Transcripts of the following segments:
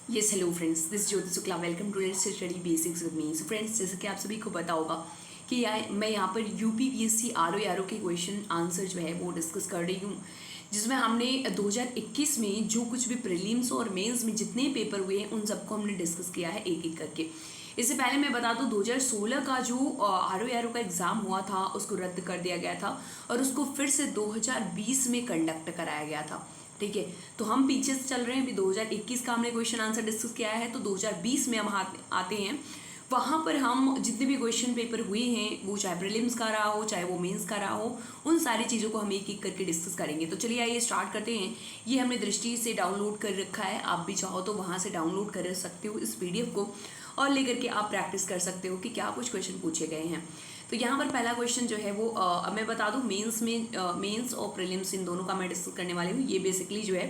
Yes hello friends, this Jyoti Shukla. Welcome to let's study basics with me. So friends, जैसे कि आप सभी को पता होगा कि मैं यहाँ पर यूपीपीएससी आरओ के क्वेश्चन आंसर जो है वो डिस्कस कर रही हूँ, जिसमें हमने 2021 में जो कुछ भी प्रीलिम्स और मेंस में जितने पेपर हुए हैं उन सबको हमने डिस्कस किया है एक एक करके। इससे पहले मैं बता दूं 2016 का जो आरओ का एग्ज़ाम हुआ था उसको रद्द कर दिया गया था और उसको फिर से 2020 में कंडक्ट कराया गया था। ठीक है, तो हम पीछे से चल रहे हैं। अभी 2021 का हमने क्वेश्चन आंसर डिस्कस किया है, तो 2020 में हम आते हैं। वहाँ पर हम जितने भी क्वेश्चन पेपर हुए हैं, वो चाहे प्रीलिम्स का रहा हो चाहे वो मेंस का रहा हो, उन सारी चीज़ों को हम एक एक करके डिस्कस करेंगे। तो चलिए आइए स्टार्ट करते हैं। ये हमने दृष्टि से डाउनलोड कर रखा है, आप भी चाहो तो वहाँ से डाउनलोड कर सकते हो इस PDF को और लेकर के आप प्रैक्टिस कर सकते हो कि क्या कुछ क्वेश्चन पूछे गए हैं। तो यहाँ पर पहला क्वेश्चन जो है वो अब मैं बता दूँ, मेंस और प्रीलिम्स इन दोनों का मैं डिस्कस करने वाली हूँ। ये बेसिकली जो है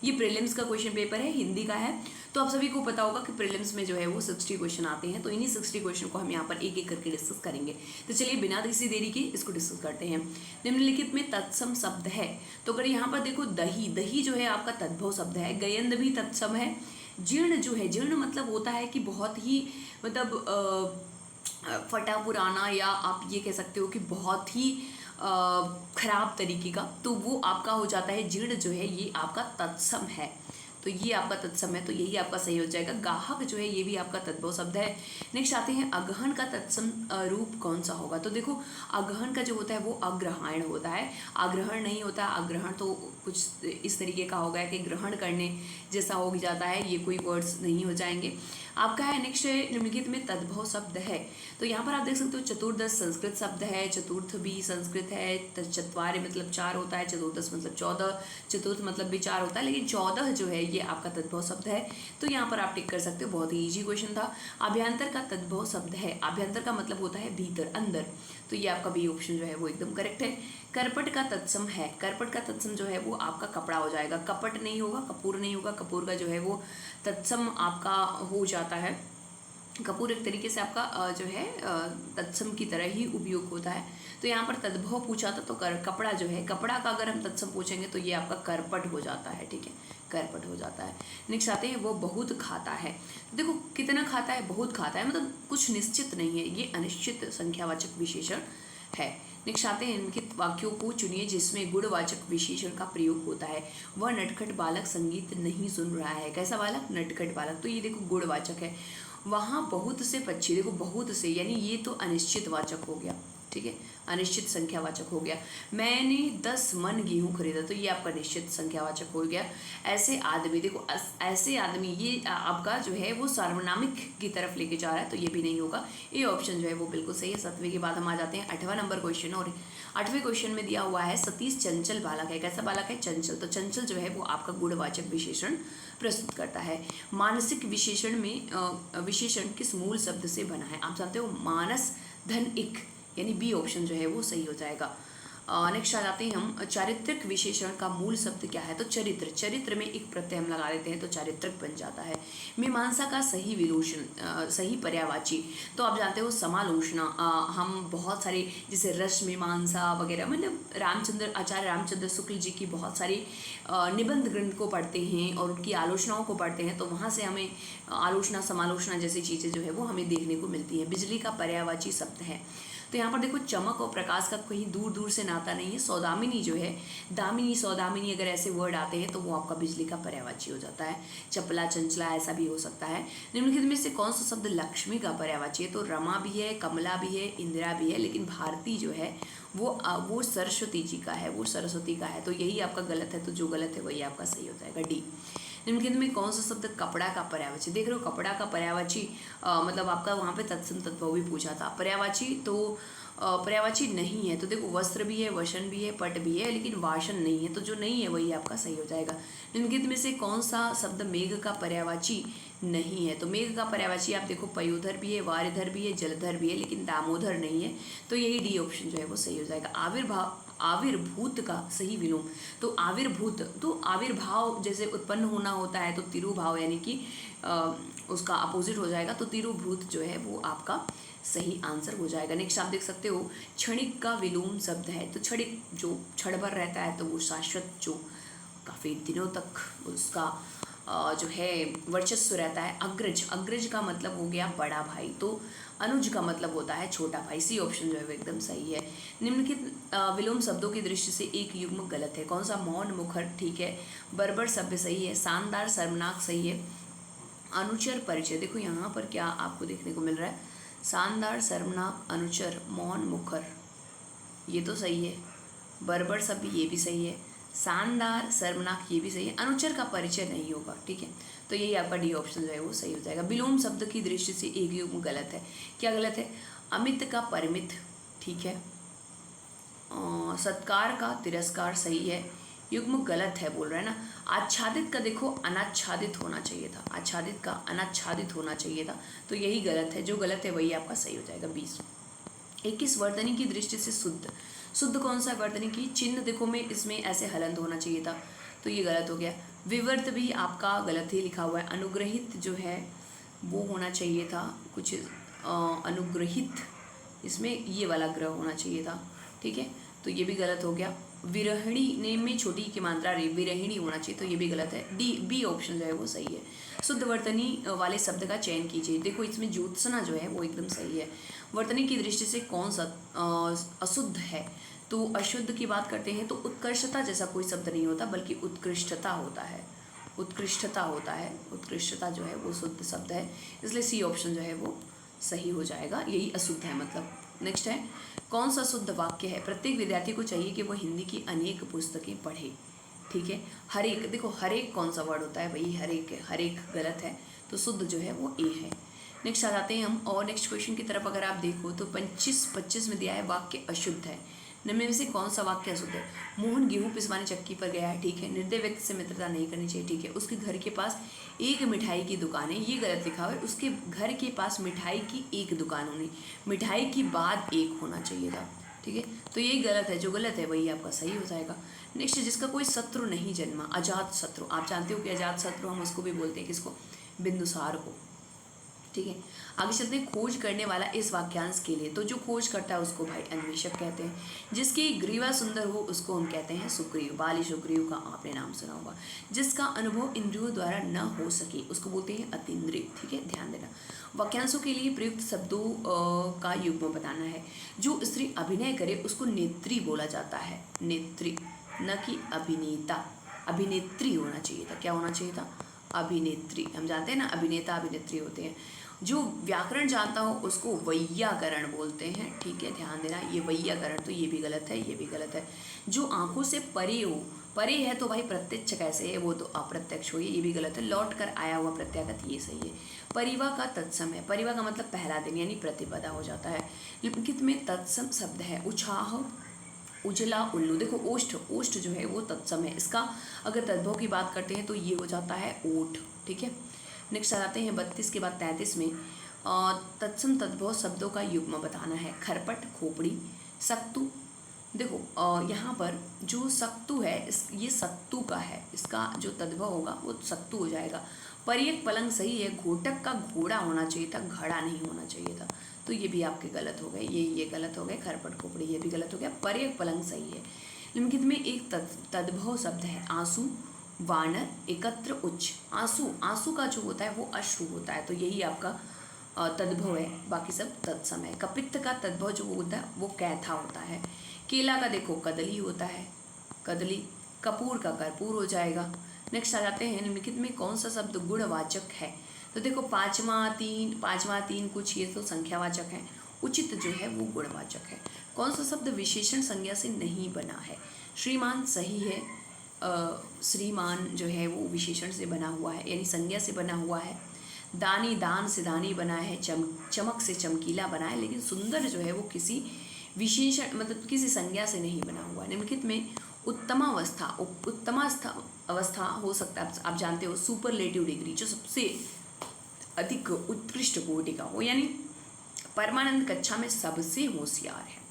ये प्रीलिम्स का क्वेश्चन पेपर है, हिंदी का है। तो आप सभी को पता होगा कि प्रीलिम्स में जो है वो 60 क्वेश्चन आते हैं, तो इन्हीं 60 क्वेश्चन को हम यहाँ पर एक एक करके डिस्कस करेंगे। तो चलिए बिना किसी देरी के इसको डिस्कस करते हैं। निम्नलिखित में तत्सम शब्द है, तो अगर यहाँ पर देखो दही, दही जो है आपका तद्भव शब्द है। गयंद भी तत्सम है। जीर्ण जो है, जीर्ण मतलब होता है कि बहुत ही मतलब फटा पुराना, या आप ये कह सकते हो कि बहुत ही खराब तरीके का, तो वो आपका हो जाता है जीर्ण जो है ये आपका तत्सम है। तो ये आपका तत्सम है, तो यही आपका सही हो जाएगा। गाहक जो है ये भी आपका तद्भव शब्द है। नेक्स्ट आते हैं अगहन का तत्सम रूप कौन सा होगा। तो देखो अगहन का जो होता है वो अग्रहण होता है, आग्रहण नहीं होता। अग्रहण तो कुछ इस तरीके का होगा कि ग्रहण करने जैसा हो जाता है, ये कोई वर्ड्स नहीं हो जाएंगे आपका है। नेक्स्ट निम्नलिखित में तद्भव शब्द है, तो यहाँ पर आप देख सकते हो चतुर्दश संस्कृत शब्द है, चतुर्थ भी संस्कृत है, चत्वारे मतलब 4 होता है, चतुर्दश मतलब 14, चतुर्थ मतलब भी 4 होता है, लेकिन 14 जो है ये आपका तद्भव शब्द है। तो यहाँ पर आप टिक कर सकते हो, बहुत ही ईजी क्वेश्चन था। अभ्यंतर का तद्भव शब्द है, अभ्यंतर का मतलब होता है भीतर, अंदर, तो ये आपका बी ऑप्शन जो है वो एकदम करेक्ट है। करपट का तत्सम है, करपट का तत्सम जो है वो आपका कपड़ा हो जाएगा। कपट नहीं होगा, कपूर नहीं होगा, कपूर का जो है वो तत्सम आपका हो जाता है। कपूर एक तरीके से आपका जो है तत्सम की तरह ही उपयोग होता है। तो यहाँ पर तद्भव पूछा था, तो कपड़ा जो है, कपड़ा का अगर हम तत्सम पूछेंगे तो ये आपका करपट हो जाता है। ठीक है, करपट हो जाता है। नेक्स्ट आते हैं वो बहुत खाता है। देखो कितना खाता है, बहुत खाता है, मतलब कुछ निश्चित नहीं है, ये अनिश्चित संख्यावाचक विशेषण है। नेक्स्ट आते हैं निम्नलिखित वाक्यों को चुनिए जिसमें गुणवाचक विशेषण का प्रयोग होता है। वह नटखट बालक संगीत नहीं सुन रहा है। कैसा बालक? नटखट बालक। तो ये देखो गुणवाचक है। वहाँ बहुत से पक्षी, देखो बहुत से यानी ये तो अनिश्चित वाचक हो गया। ठीक है, अनिश्चित संख्यावाचक हो गया। मैंने 10 मन गेहूँ खरीदा, तो ये आपका निश्चित संख्यावाचक हो गया। ऐसे आदमी, देखो ऐसे आदमी, ये आपका जो है वो सार्वनामिक की तरफ लेके जा रहा है, तो ये भी नहीं होगा। ये ऑप्शन जो है वो बिल्कुल सही है। 7वें के बाद हम आ जाते हैं 8वां नंबर क्वेश्चन, और 8वें क्वेश्चन में दिया हुआ है सतीश चंचल बालक है। कैसा बालक है? चंचल। तो चंचल जो है वो आपका गुणवाचक विशेषण प्रस्तुत करता है। मानसिक विशेषण में विशेषण किस मूल शब्द से बना है? आप जानते हो, मानस धन इक, यानी बी ऑप्शन जो है वो सही हो जाएगा। नेक्स्ट आ जाते हैं हम, चारित्रिक विशेषण का मूल शब्द क्या है? तो चरित्र, चरित्र में एक प्रत्यय हम लगा देते हैं तो चारित्रिक बन जाता है। मीमांसा का सही विलोचन, सही पर्यायवाची, तो आप जानते हो समालोचना। हम बहुत सारे जैसे रस मीमांसा वगैरह, मतलब आचार्य रामचंद्र शुक्ल जी की बहुत सारी निबंध ग्रंथ को पढ़ते हैं और उनकी आलोचनाओं को पढ़ते हैं, तो वहाँ से हमें आलोचना समालोचना जैसी चीज़ें जो है वो हमें देखने को मिलती है। बिजली का पर्यायवाची शब्द है, तो यहाँ पर देखो चमक और प्रकाश का कहीं दूर दूर से नाता नहीं है। सौदामिनी जो है, दामिनी सौदामिनी अगर ऐसे वर्ड आते हैं तो वो आपका बिजली का पर्यायवाची हो जाता है। चपला चंचला ऐसा भी हो सकता है। निम्नलिखित में से कौन सा शब्द लक्ष्मी का पर्यायवाची है? तो रमा भी है, कमला भी है, इंदिरा भी है, लेकिन भारती जो है वो सरस्वती जी का है, वो सरस्वती का है, तो यही आपका गलत है। तो जो गलत है वही आपका सही हो जाएगा, डी। निम्नलिखित में कौन सा शब्द कपड़ा का पर्यायवाची? देख रहे हो कपड़ा का पर्यायवाची मतलब आपका वहाँ पे तत्सम तद्भव भी पूछा था। पर्यायवाची तो पर्यायवाची नहीं है, तो देखो वस्त्र भी है, वशन भी है, पट भी है, लेकिन वासन नहीं है, तो जो नहीं है वही आपका सही हो जाएगा। निम्नलिखित में से कौन सा शब्द मेघ का पर्यायवाची नहीं है? तो मेघ का पर्यायवाची आप देखो पयोधर भी है, वारिधर भी है, जलधर भी है, लेकिन दामोदर नहीं है, तो यही डी ऑप्शन जो है वो सही हो जाएगा। आविर्भूत का सही विलोम, तो आविर्भूत, तो आविर्भाव जैसे उत्पन्न होना होता है, तो तिरुभाव यानी कि उसका अपोजिट हो जाएगा, तो तिरुभूत जो है वो आपका सही आंसर हो जाएगा। नेक्स्ट आप देख सकते हो क्षणिक का विलोम शब्द है, तो क्षणिक जो क्षण भर रहता है, तो वो शाश्वत जो काफ़ी दिनों तक उसका जो है वर्चस्व रहता है। अग्रज, अग्रज का मतलब हो गया बड़ा भाई, तो अनुज का मतलब होता है छोटा भाई। सी ऑप्शन जो है वो एकदम सही है। निम्नलिखित विलोम शब्दों की दृष्टि से एक युग्म गलत है। कौन सा? मौन, मुखर, ठीक है। बर्बर सभ्य सही है। शानदार, शर्मनाक सही है। अनुचर, परिचय, देखो यहाँ पर क्या आपको देखने को मिल रहा है, शानदार, शर्मनाक, अनुचर, मौन, मुखर, ये तो सही है। बर्बर सभ्य, ये भी सही है। शानदार, शर्मनाक, ये भी सही है। अनुचर का परिचय नहीं होगा, ठीक है। तो यही आपका डी ऑप्शन जो है वो सही हो जाएगा। विलोम शब्द की दृष्टि से एक युग्म गलत है। क्या गलत है? अमित का परिमित, ठीक है। सत्कार का तिरस्कार सही है। युग्म गलत है बोल रहा है ना। आच्छादित का देखो अनाच्छादित होना चाहिए था, आच्छादित का अनाच्छादित होना चाहिए था, तो यही गलत है। जो गलत है वही आपका सही हो जाएगा 20। 21 वर्तनी की दृष्टि से शुद्ध, शुद्ध कौन सा है वर्तनी की? चिन्ह देखो में इसमें ऐसे हलंत होना चाहिए था, तो ये गलत हो गया। विवर्त भी आपका गलत ही लिखा हुआ है। अनुग्रहित जो है वो होना चाहिए था कुछ अनुग्रहित, इसमें ये वाला ग्रह होना चाहिए था, ठीक है, तो ये भी गलत हो गया। विरहिणी, नेम में छोटी की मात्रा रे, विरहिणी होना चाहिए, तो ये भी गलत है। डी, बी ऑप्शन जो है वो सही है। शुद्ध वर्तनी वाले शब्द का चयन कीजिए। देखो इसमें ज्योत्सना जो है वो एकदम सही है। वर्तनी की दृष्टि से कौन सा अशुद्ध है? तो अशुद्ध की बात करते हैं तो उत्कर्षता जैसा कोई शब्द नहीं होता, बल्कि उत्कृष्टता होता है, उत्कृष्टता होता है। उत्कृष्टता जो है वो शुद्ध शब्द है, इसलिए सी ऑप्शन जो है वो सही हो जाएगा, यही अशुद्ध है मतलब। नेक्स्ट है, कौन सा शुद्ध वाक्य है? प्रत्येक विद्यार्थी को चाहिए कि वह हिंदी की अनेक पुस्तकें पढ़े, ठीक है। हर एक, देखो हर एक कौन सा वर्ड होता है भाई? हर एक है, हर एक गलत है, तो शुद्ध जो है वो ए है। नेक्स्ट आ जाते हैं हम, और नेक्स्ट क्वेश्चन की तरफ अगर आप देखो तो 25 में दिया है वाक्य अशुद्ध है। निम्न में से कौन सा वाक्य अशुद्ध है? मोहन गेहूं पिसवाने चक्की पर गया है, ठीक है। निर्दय व्यक्ति से मित्रता नहीं करनी चाहिए, ठीक है। उसके घर के पास एक मिठाई की दुकान है, ये गलत लिखा हुआ है। उसके घर के पास मिठाई की एक दुकान होनी, मिठाई की बाद एक होना चाहिए था, ठीक है, तो यही गलत है। जो गलत है वही आपका सही हो जाएगा। नेक्स्ट, जिसका कोई शत्रु नहीं जन्मा, अजात शत्रु। आप जानते हो कि अजात शत्रु हम उसको भी बोलते हैं, किसको? बिंदुसार को, ठीक है। आगे चलते हैं, खोज करने वाला इस वाक्यांश के लिए, तो जो खोज करता है उसको भाई अन्वेषक कहते हैं। जिसकी ग्रीवा सुंदर हो उसको हम कहते हैं सुग्रीव, बाली सुग्रीव का आपने नाम सुना होगा। जिसका अनुभव इंद्रियों द्वारा न हो सके उसको बोलते हैं अतीन्द्रिय, ठीक है, ध्यान देना। वाक्यांशों के लिए प्रयुक्त शब्दों का युग्म बताना है। जो स्त्री अभिनय करे उसको नेत्री बोला जाता है, नेत्री, न कि अभिनेता। अभिनेत्री होना चाहिए था, क्या होना चाहिए था? अभिनेत्री। हम जानते हैं ना अभिनेता अभिनेत्री होते हैं। जो व्याकरण जानता हो उसको वैयाकरण बोलते हैं, ठीक है, ध्यान देना, ये वैयाकरण, तो ये भी गलत है, ये भी गलत है। जो आंखों से परे हो, परे है तो भाई प्रत्यक्ष कैसे है? वो तो अप्रत्यक्ष हो, ये भी गलत है। लौट कर आया हुआ प्रत्यागत, ये सही है। परिवा का तत्सम है, परिवा का मतलब पहला दिन यानी प्रतिपदा हो जाता है। लिपित में तत्सम शब्द है, उछाह, उजला, उल्लू। देखो ओष्ठ, ओष्ठ जो है वो तत्सम है, इसका अगर तद्भव की बात करते हैं तो ये हो जाता है ओठ, ठीक है। नेक्स्ट आ जाते हैं 32 के बाद 33 में, तत्सम तद्भव शब्दों का युग्म बताना है। खरपट, खोपड़ी, सक्तु। देखो यहाँ पर जो सक्तु है ये सत्तू का है, इसका जो तद्भव होगा वो सत्तू हो जाएगा। परियक पलंग सही है। घोटक का घोड़ा होना चाहिए था, घड़ा नहीं होना चाहिए था, तो ये भी आपके गलत हो गए, ये गलत हो गए। खरपट खोपड़ी ये भी गलत हो गया। परियक पलंग सही है। निम्नलिखित में एक तद्भव शब्द है, आंसू, वानर, एकत्र, उच्च। आंसू, आंसू का जो होता है वो अश्रु होता है, तो यही आपका तद्भव है, बाकी सब तत्सम है। कपित्त का तद्भव जो होता है वो कैथा होता है। केला का देखो कदली होता है, कदली। कपूर का कर्पूर हो जाएगा। नेक्स्ट आ जाते हैं, निम्नलिखित में कौन सा शब्द गुणवाचक है? तो देखो पाँचवा तीन कुछ ये तो संख्यावाचक है, उचित जो है वो गुणवाचक है। कौन सा शब्द विशेषण संज्ञा से नहीं बना है? श्रीमान सही है। श्रीमान जो है वो विशेषण से बना हुआ है यानी संज्ञा से बना हुआ है। दानी, दान से दानी बना है। चमक से चमकीला बना है, लेकिन सुंदर जो है वो किसी विशेषण मतलब किसी संज्ञा से नहीं बना हुआ है। निम्नलिखित में उत्तमावस्था अवस्था हो सकता है, आप जानते हो सुपरलेटिव डिग्री, जो सबसे अधिक उत्कृष्ट कोटि का हो, यानी परमानंद कक्षा में सबसे होशियार है।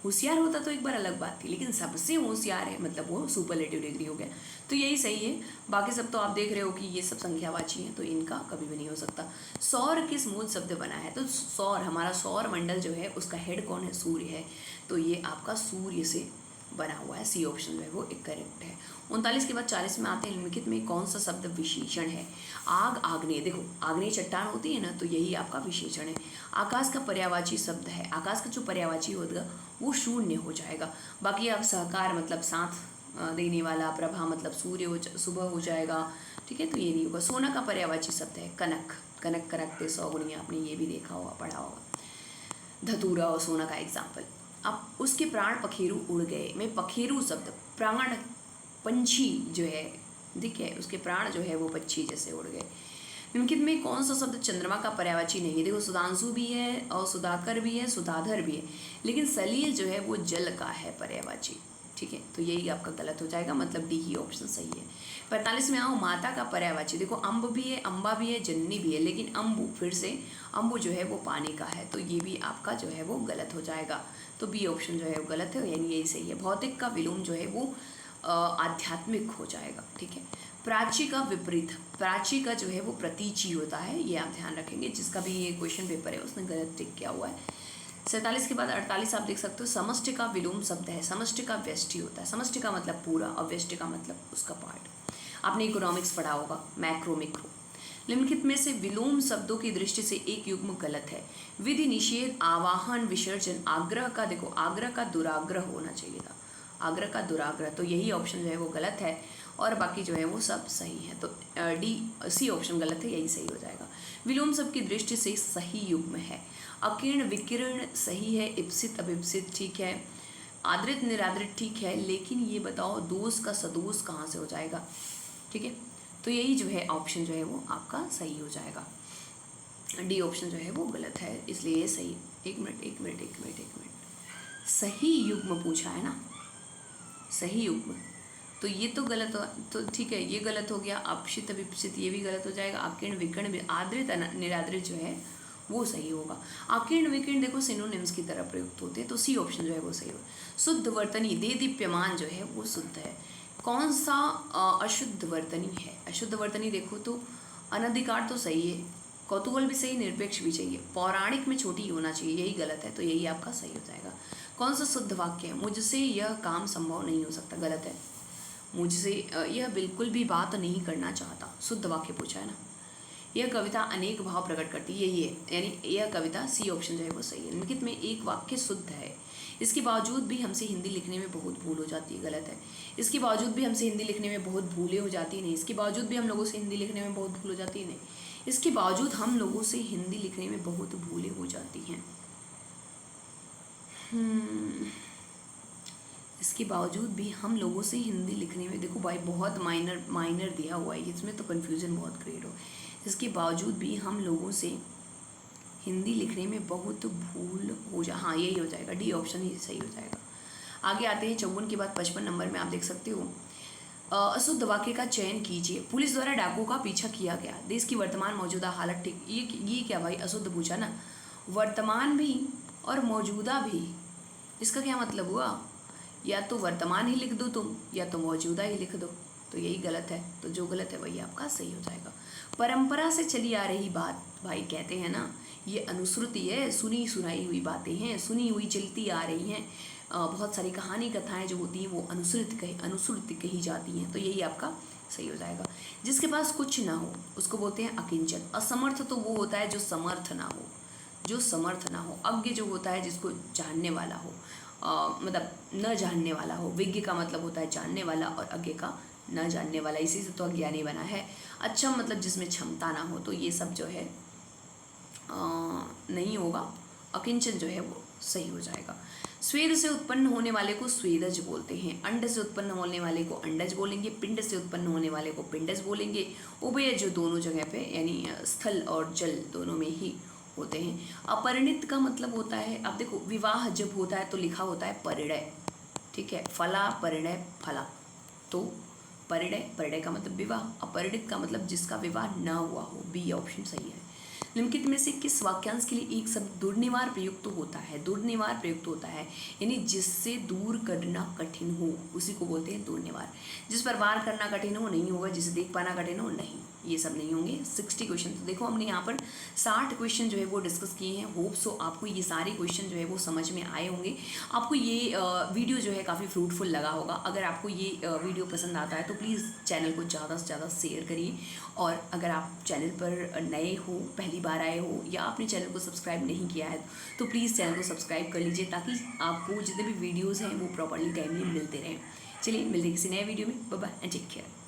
होशियार होता तो एक बार अलग बात थी, लेकिन सबसे होशियार है मतलब वो सुपरलेटिव डिग्री हो गया, तो यही सही है। बाकी सब तो आप देख रहे हो कि ये सब संख्यावाची हैं, तो इनका कभी भी नहीं हो सकता। सौर किस मूल शब्द बना है? तो सौर, हमारा सौर मंडल जो है उसका हेड कौन है? सूर्य है, तो ये आपका सूर्य से बना हुआ है। सी ऑप्शन जो है वो एक करेक्ट है। 39 के बाद 40 में आते हैं, निम्नलिखित में कौन सा शब्द विशेषण है? आग, आग्नेय, देखो आग्नेय चट्टान होती है ना, तो यही आपका विशेषण है। आकाश का पर्यायवाची शब्द है, आकाश का जो पर्यायवाची होगा वो शून्य हो जाएगा। बाकी आप सहकार मतलब साथ देने वाला, प्रभा मतलब सूर्य सुबह हो जाएगा, ठीक है, तो ये नहीं होगा। सोना का पर्यायवाची शब्द है कनक, कनक करकते 100 गुणी, आपने ये भी देखा होगा, पढ़ा होगा। धतूरा और सोना का एग्जाम्पल। अब उसके प्राण पखेरु उड़ गए में पखेरु शब्द प्राण पंछी जो है, देखिए उसके प्राण जो है वो पक्षी जैसे उड़ गए। निम्नलिखित में कौन सा शब्द चंद्रमा का पर्यायवाची नहीं? देखो सुधांशु भी है और सुधाकर भी है, सुधाधर भी है, लेकिन सलील जो है वो जल का है पर्यायवाची, ठीक है, तो यही आपका गलत हो जाएगा, मतलब डी ही ऑप्शन सही है। 45 में आओ, माता का पर्यायवाची। देखो अम्ब भी है, अम्बा भी है, जननी भी है, लेकिन अम्बु, फिर से अम्बु जो है वो पानी का है, तो ये भी आपका जो है वो गलत हो जाएगा। तो बी ऑप्शन जो है वो गलत है, यानी यही सही है। भौतिक का विलोम जो है वो आध्यात्मिक हो जाएगा, ठीक है। प्राची का विपरीत, प्राची का जो है वो प्रतीची होता है, ये आप ध्यान रखेंगे। जिसका भी ये क्वेश्चन पेपर है उसने गलत टिक किया हुआ है। 47 के बाद 48 आप देख सकते हो, समष्टि का विलोम शब्द है। समष्टि का व्यष्टि होता है, समष्टि का मतलब पूरा और व्यष्टि का मतलब उसका पार्ट। आपने इकोनॉमिक्स पढ़ा होगा, मैक्रो मिक्रो। निम्नलिखित में से विलोम शब्दों की दृष्टि से एक युग्म गलत है। विधि, निषेध, आवाहन, विसर्जन, आग्रह का, देखो आग्रह का दुराग्रह होना चाहिए था, आग्रह का दुराग्रह, तो यही ऑप्शन जो है वो गलत है, और बाकी जो है वो सब सही है। तो डी सी ऑप्शन गलत है, यही सही हो जाएगा। विलोम शब्द की दृष्टि से सही युग्म है। अकीर्ण विकीर्ण सही है, इप्सित अभिप्सित ठीक है, आदृत निरादृत ठीक है, लेकिन ये बताओ दोष का सदोष कहाँ से हो जाएगा, ठीक है, तो यही जो है ऑप्शन जो है वो आपका सही हो जाएगा। डी ऑप्शन जो है वो गलत है, इसलिए ये सही। एक मिनट, सही युग्म पूछा है ना, सही युग्म, तो ये तो गलत हो, तो ठीक है ये गलत हो गया। अपशित विपसित ये भी गलत हो जाएगा। आकीर्ण विकीर्ण, आदृत निरादृत जो है वो सही होगा। आकीर्ण विकीर्ण देखो सिनोनिम्स की तरह प्रयुक्त होते हैं, तो सी ऑप्शन जो है वो सही होगा। शुद्ध वर्तनी, दे दीप्यमान जो है वो शुद्ध है। कौन सा अशुद्ध वर्तनी है? अशुद्ध वर्तनी देखो तो अनधिकार तो सही है, कौतूहल भी सही, निरपेक्ष भी चाहिए, पौराणिक में छोटी होना चाहिए, यही गलत है, तो यही आपका सही हो जाएगा। कौन सा शुद्ध वाक्य है? मुझसे यह काम संभव नहीं हो सकता, गलत है। मुझसे यह बिल्कुल भी बात नहीं करना चाहता, शुद्ध वाक्य पूछा है ना। यह कविता अनेक भाव प्रकट करती है, यही है, यानी यह कविता, सी ऑप्शन जो है वो सही है। निम्नलिखित में एक वाक्य शुद्ध है, इसके बावजूद भी हमसे हिंदी लिखने में बहुत भूल हो जाती है, गलत है। इसके बावजूद भी हमसे हिंदी लिखने में बहुत भूलें हो जाती है, नहीं। इसके बावजूद भी हम लोगों से हिंदी लिखने में बहुत भूल हो जाती है, नहीं। इसके बावजूद हम लोगों से हिंदी लिखने में बहुत भूलें हो जाती हैं, इसके बावजूद भी हम लोगों से हिंदी लिखने में, देखो भाई बहुत माइनर दिया हुआ है, इसमें तो कन्फ्यूज़न बहुत क्रिएट हो। इसके बावजूद भी हम लोगों से हिंदी लिखने में बहुत भूल हो हाँ यही हो जाएगा, डी ऑप्शन ही सही हो जाएगा। आगे आते हैं 54 के बाद 55 नंबर में आप देख सकते हो, अशुद्ध वाक्य का चयन कीजिए। पुलिस द्वारा डाकुओं का पीछा किया गया, देश की वर्तमान मौजूदा हालत ठीक, ये क्या भाई अशुद्ध पूछा ना, वर्तमान भी और मौजूदा भी, इसका क्या मतलब हुआ? या तो वर्तमान ही लिख दो तुम, या तो मौजूदा ही लिख दो, तो यही गलत है, तो जो गलत है वही आपका सही हो जाएगा। परंपरा से चली आ रही बात, भाई कहते हैं ना ये अनुश्रुति है, सुनी सुनाई हुई बातें हैं, सुनी हुई चलती आ रही हैं, बहुत सारी कहानी कथाएं जो होती हैं वो अनुश्रुति कही जाती हैं, तो यही आपका सही हो जाएगा। जिसके पास कुछ ना हो उसको बोलते हैं अकिंचन। असमर्थ तो वो होता है जो समर्थ ना हो, जो समर्थ ना हो। अज्ञ जो होता है जिसको जानने वाला हो, मतलब न जानने वाला हो। विज्ञ का मतलब होता है जानने वाला, और अज्ञ का न जानने वाला, इसी से तो अज्ञानी बना है। अच्छा मतलब जिसमें क्षमता ना हो, तो ये सब जो है नहीं होगा, अकिंचन जो है वो सही हो जाएगा। स्वेद से उत्पन्न होने वाले को स्वेदज बोलते हैं, अंड से उत्पन्न होने वाले को अंडज बोलेंगे, पिंड से उत्पन्न होने वाले को पिंडज बोलेंगे। उभय जो दोनों जगह पे यानी स्थल और जल दोनों में ही होते हैं। अपरिणित का मतलब होता है, अब देखो विवाह जब होता है तो लिखा होता है परिणय, ठीक है, फला परिणय फला, तो परिणय का मतलब विवाह, अपरिणित का मतलब जिसका विवाह न हुआ हो, बी ऑप्शन सही है। निम्नलिखित में से किस वाक्यांश के लिए एक शब्द दुर्निवार प्रयुक्त होता है? दुर्निवार प्रयुक्त होता है यानी जिससे दूर करना कठिन हो, उसी को बोलते हैं दुर्निवार। जिस पर वार करना कठिन हो नहीं होगा, जिसे देख पाना कठिन हो नहीं, ये सब नहीं होंगे। 60 क्वेश्चन, तो देखो हमने यहाँ पर 60 क्वेश्चन जो है वो डिस्कस किए हैं। होप सो आपको ये सारे क्वेश्चन जो है वो समझ में आए होंगे। आपको ये वीडियो जो है काफ़ी फ्रूटफुल लगा होगा। अगर आपको ये वीडियो पसंद आता है तो प्लीज़ चैनल को ज़्यादा से ज़्यादा शेयर करिए। और अगर आप चैनल पर नए हो, पहली बार आए हो, या आपने चैनल को सब्सक्राइब नहीं किया है तो प्लीज़ चैनल को सब्सक्राइब कर लीजिए, ताकि आपको जितने भी वीडियोज़ हैं वो प्रॉपरली टाइमली मिलते रहें। चलिए मिलते हैं किसी नए वीडियो में। Bye bye and take care.